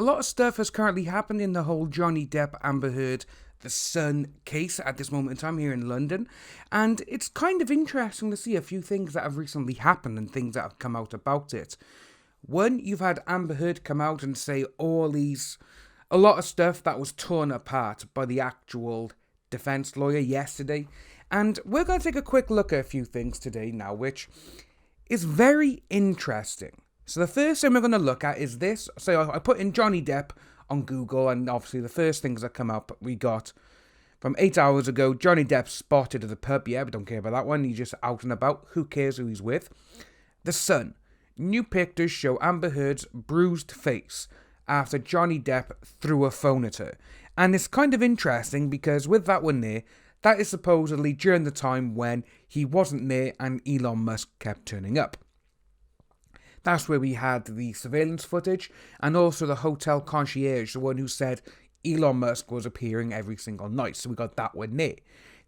lot of stuff has currently happened in the whole Johnny Depp Amber Heard The Sun case at this moment in time here in London, and it's kind of interesting to see a few things that have recently happened and things that have come out about it. One, you've had Amber Heard come out and say a lot of stuff that was torn apart by the actual defense lawyer yesterday, and we're going to take a quick look at a few things today now, which is very interesting. So the first thing we're going to look at is this. So I put in Johnny Depp on Google, and obviously the first things that come up, we got from 8 hours ago, Johnny Depp spotted at the pub. Yeah, we don't care about that one. He's just out and about. Who cares who he's with? The Sun. New pictures show Amber Heard's bruised face after Johnny Depp threw a phone at her. And it's kind of interesting because with that one there, that is supposedly during the time when he wasn't there and Elon Musk kept turning up. That's where we had the surveillance footage and also the hotel concierge, the one who said Elon Musk was appearing every single night. So we got that one there.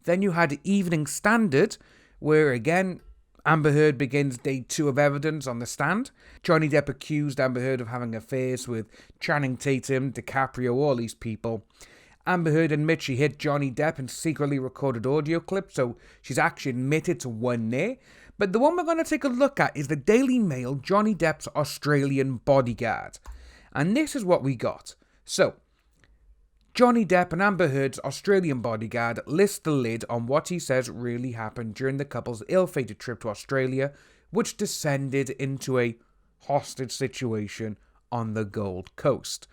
Then you had Evening Standard, where again, Amber Heard begins day 2 of evidence on the stand. Johnny Depp accused Amber Heard of having affairs with Channing Tatum, DiCaprio, all these people. Amber Heard admits she hit Johnny Depp and secretly recorded audio clips, so she's actually admitted to one there. But the one we're going to take a look at is the Daily Mail, Johnny Depp's Australian Bodyguard. And this is what we got. So, Johnny Depp and Amber Heard's Australian Bodyguard list the lid on what he says really happened during the couple's ill-fated trip to Australia, which descended into a hostage situation on the Gold Coast.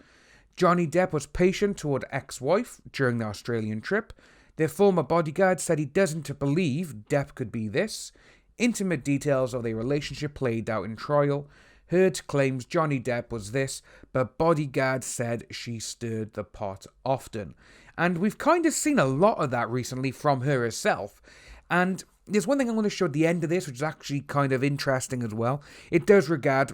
Johnny Depp was patient toward ex-wife during the Australian trip. Their former bodyguard said he doesn't believe Depp could be this. Intimate details of their relationship played out in trial. Heard claims Johnny Depp was this, but bodyguard said she stirred the pot often. And we've kind of seen a lot of that recently from her herself. And there's one thing I'm going to show at the end of this, which is actually kind of interesting as well. It does regard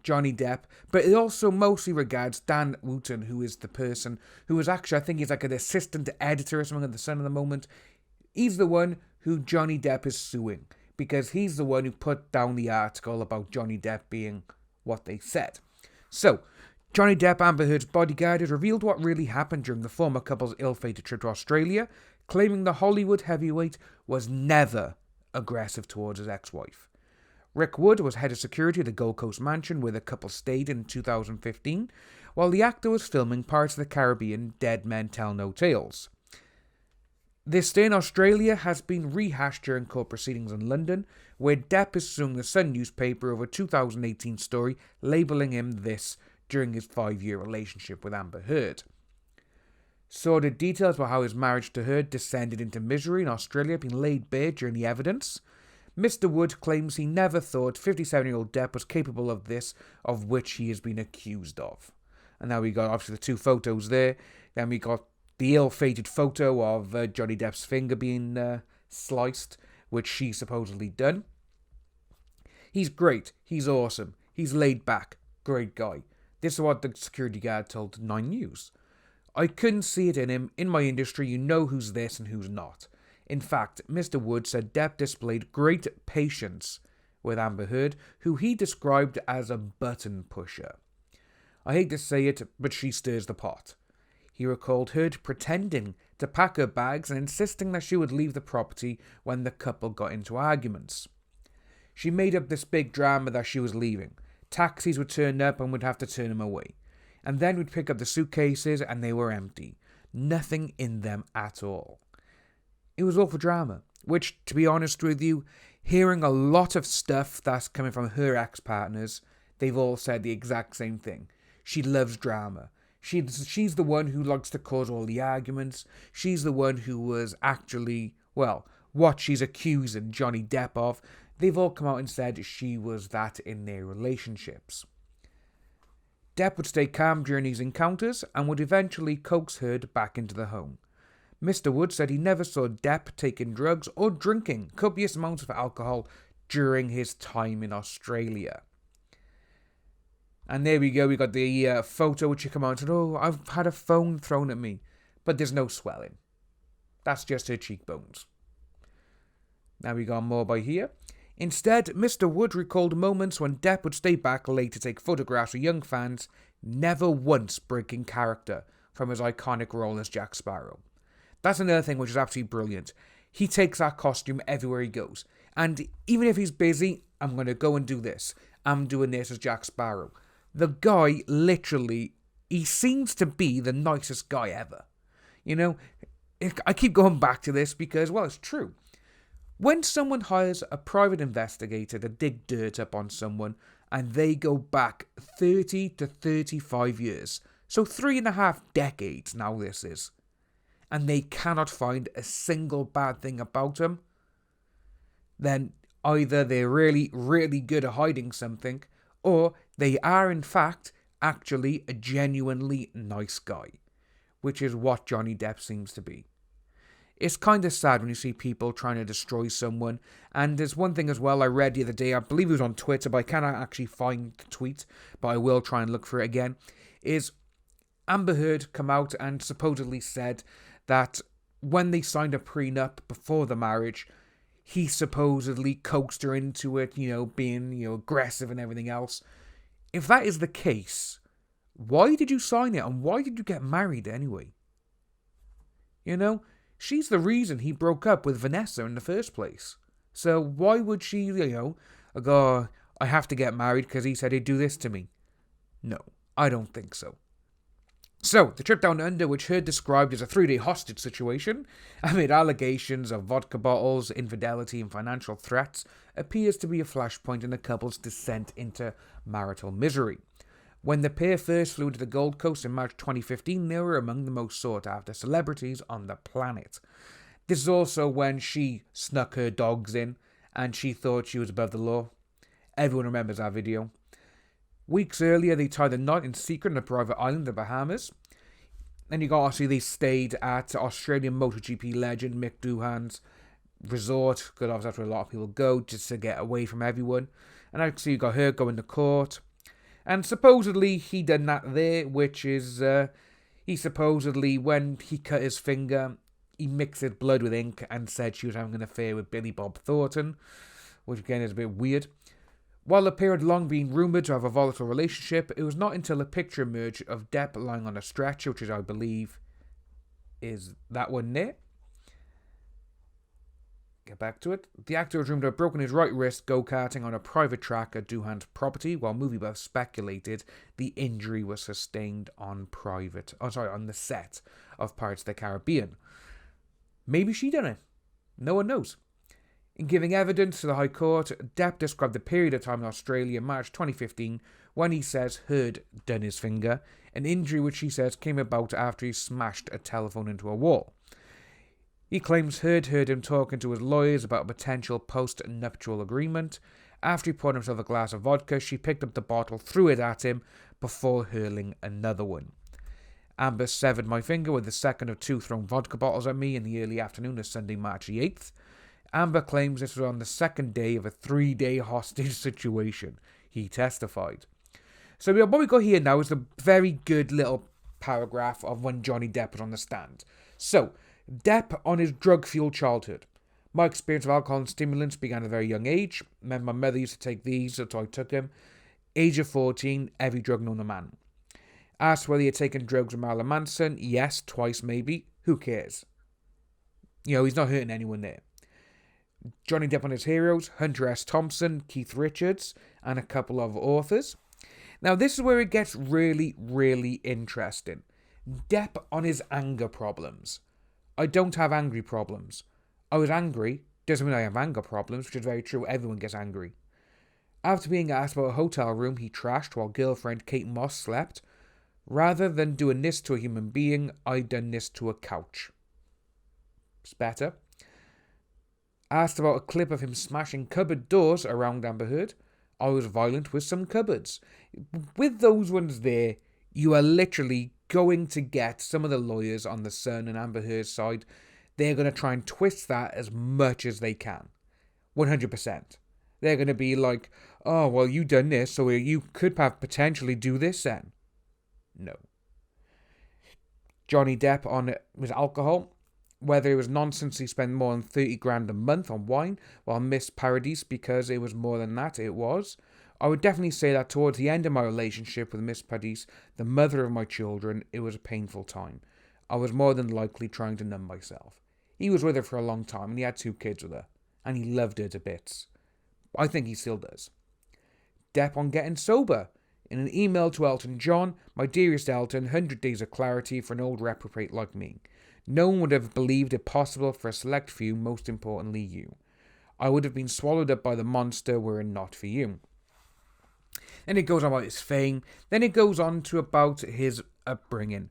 Johnny Depp, but it also mostly regards Dan Wootton, who is the person who is actually, I think he's like an assistant editor or something at The Sun at the moment. He's the one who Johnny Depp is suing, because he's the one who put down the article about Johnny Depp being what they said. So, Johnny Depp, Amber Heard's bodyguard, has revealed what really happened during the former couple's ill-fated trip to Australia, claiming the Hollywood heavyweight was never aggressive towards his ex-wife. Rick Wood was head of security at the Gold Coast mansion where the couple stayed in 2015, while the actor was filming Pirates of the Caribbean Dead Men Tell No Tales. This stay in Australia has been rehashed during court proceedings in London, where Depp is suing the Sun newspaper over a 2018 story labelling him this during his 5-year relationship with Amber Heard. Sordid details about how his marriage to Heard descended into misery in Australia have been laid bare during the evidence. Mr. Wood claims he never thought 57-year-old Depp was capable of this, of which he has been accused of. And now we got obviously the 2 photos there. Then we got the ill-fated photo of Johnny Depp's finger being sliced, which she supposedly done. He's great. He's awesome. He's laid back. Great guy. This is what the security guard told 9 News. I couldn't see it in him. In my industry, you know who's this and who's not. In fact, Mr. Wood said Depp displayed great patience with Amber Heard, who he described as a button pusher. I hate to say it, but she stirs the pot. He recalled Heard pretending to pack her bags and insisting that she would leave the property when the couple got into arguments. She made up this big drama that she was leaving. Taxis would turn up and would have to turn him away. And then we'd pick up the suitcases and they were empty. Nothing in them at all. It was all for drama, which, to be honest with you, hearing a lot of stuff that's coming from her ex-partners, they've all said the exact same thing. She loves drama. She's the one who likes to cause all the arguments. She's the one who was actually, well, what she's accusing Johnny Depp of. They've all come out and said she was that in their relationships. Depp would stay calm during these encounters and would eventually coax Heard back into the home. Mr. Wood said he never saw Depp taking drugs or drinking copious amounts of alcohol during his time in Australia. And there we go, we got the photo which you come out and said, oh, I've had a phone thrown at me. But there's no swelling. That's just her cheekbones. Now we got more by here. Instead, Mr. Wood recalled moments when Depp would stay back late to take photographs with young fans, never once breaking character from his iconic role as Jack Sparrow. That's another thing which is absolutely brilliant. He takes that costume everywhere he goes. And even if he's busy, I'm going to go and do this. I'm doing this as Jack Sparrow. The guy, literally, he seems to be the nicest guy ever. You know, I keep going back to this because, well, it's true. When someone hires a private investigator to dig dirt up on someone and they go back 30 to 35 years, so 3.5 decades now this is, and they cannot find a single bad thing about him, then either they're really, really good at hiding something, or they are in fact actually a genuinely nice guy, which is what Johnny Depp seems to be. It's kind of sad when you see people trying to destroy someone. And there's one thing as well I read the other day, I believe it was on Twitter, but I cannot actually find the tweet, but I will try and look for it again, is Amber Heard come out and supposedly said that when they signed a prenup before the marriage, he supposedly coaxed her into it, being, aggressive and everything else. If that is the case, why did you sign it and why did you get married anyway? She's the reason he broke up with Vanessa in the first place. So why would she, go, I have to get married because he said he'd do this to me? No, I don't think so. So, the trip down under, which Heard described as a 3-day hostage situation, amid allegations of vodka bottles, infidelity and financial threats, appears to be a flashpoint in the couple's descent into marital misery. When the pair first flew to the Gold Coast in March 2015, they were among the most sought-after celebrities on the planet. This is also when she snuck her dogs in, and she thought she was above the law. Everyone remembers that video. Weeks earlier, they tied a knot in secret on a private island, the Bahamas. Then they stayed at Australian MotoGP legend Mick Doohan's resort, because obviously that's where a lot of people go, just to get away from everyone. And actually you got her going to court. And supposedly he done that there, which is, he supposedly, when he cut his finger, he mixed blood with ink and said she was having an affair with Billy Bob Thornton, which again is a bit weird. While the pair had long been rumoured to have a volatile relationship, it was not until a picture emerged of Depp lying on a stretcher, which is, I believe, is that one there. Get back to it. The actor was rumoured to have broken his right wrist go-karting on a private track at Doohan's property, while movie buffs speculated the injury was sustained on the set of Pirates of the Caribbean. Maybe she done it. No one knows. In giving evidence to the High Court, Depp described the period of time in Australia in March 2015 when he says Heard done his finger, an injury which he says came about after he smashed a telephone into a wall. He claims Heard heard him talking to his lawyers about a potential post-nuptial agreement. After he poured himself a glass of vodka, she picked up the bottle, threw it at him, before hurling another one. Amber severed my finger with the second of 2 thrown vodka bottles at me in the early afternoon of Sunday, March the 8th. Amber claims this was on the second day of a 3-day hostage situation. He testified. So what we got here now is a very good little paragraph of when Johnny Depp was on the stand. So, Depp on his drug-fueled childhood. My experience of alcohol and stimulants began at a very young age. My mother used to take these, so I took them. Age of 14, every drug known to man. Asked whether he had taken drugs with Marilyn Manson. Yes, twice maybe. Who cares? He's not hurting anyone there. Johnny Depp on his heroes, Hunter S. Thompson, Keith Richards, and a couple of authors. Now, this is where it gets really, really interesting. Depp on his anger problems. I don't have angry problems. I was angry, doesn't mean I have anger problems, which is very true, everyone gets angry. After being asked about a hotel room he trashed while girlfriend Kate Moss slept, rather than doing this to a human being, I done this to a couch. It's better. Asked about a clip of him smashing cupboard doors around Amber Heard, I was violent with some cupboards. With those ones there, you are literally going to get some of the lawyers on the Sun and Amber Heard's side. They're going to try and twist that as much as they can. 100%. They're going to be like, oh, well, you done this, so you could have potentially do this then. No. Johnny Depp on his alcohol. whether it was nonsense he spent more than 30 grand a month on wine, while Miss Paradise because it was more than that, it was. I would definitely say that towards the end of my relationship with Miss Paradise, the mother of my children, it was a painful time. I was more than likely trying to numb myself. He was with her for a long time and he had 2 kids with her, and he loved her to bits. I think he still does. Depp on getting sober. In an email to Elton John, my dearest Elton, 100 days of clarity for an old reprobate like me. No one would have believed it possible for a select few, most importantly you. I would have been swallowed up by the monster were it not for you. Then it goes on about his fame. Then it goes on to about his upbringing.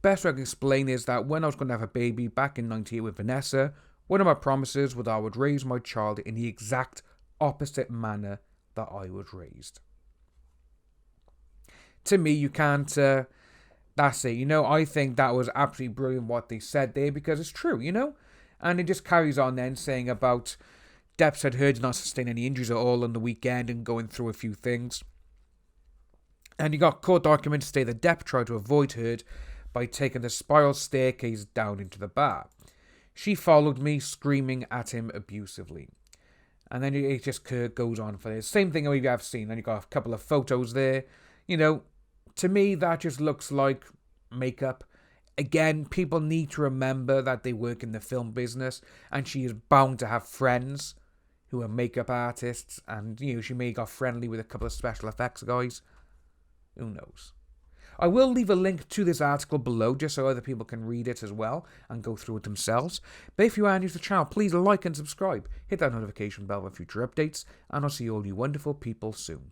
Best I can explain is that when I was going to have a baby back in 98 with Vanessa, one of my promises was that I would raise my child in the exact opposite manner that I was raised. To me, you can't, that's it, I think that was absolutely brilliant what they said there, because it's true, and it just carries on then saying about Depp said Heard did not sustain any injuries at all on the weekend and going through a few things. And you got court documents to say that Depp tried to avoid Heard by taking the spiral staircase down into the bar. She followed me, screaming at him abusively. And then it just goes on for this. Same thing we have seen. Then you got a couple of photos there. To me, that just looks like makeup. Again, people need to remember that they work in the film business, and she is bound to have friends who are makeup artists, and she may have got friendly with a couple of special effects guys. Who knows? I will leave a link to this article below just so other people can read it as well and go through it themselves. But if you are new to the channel, please like and subscribe. Hit that notification bell for future updates, and I'll see all you wonderful people soon.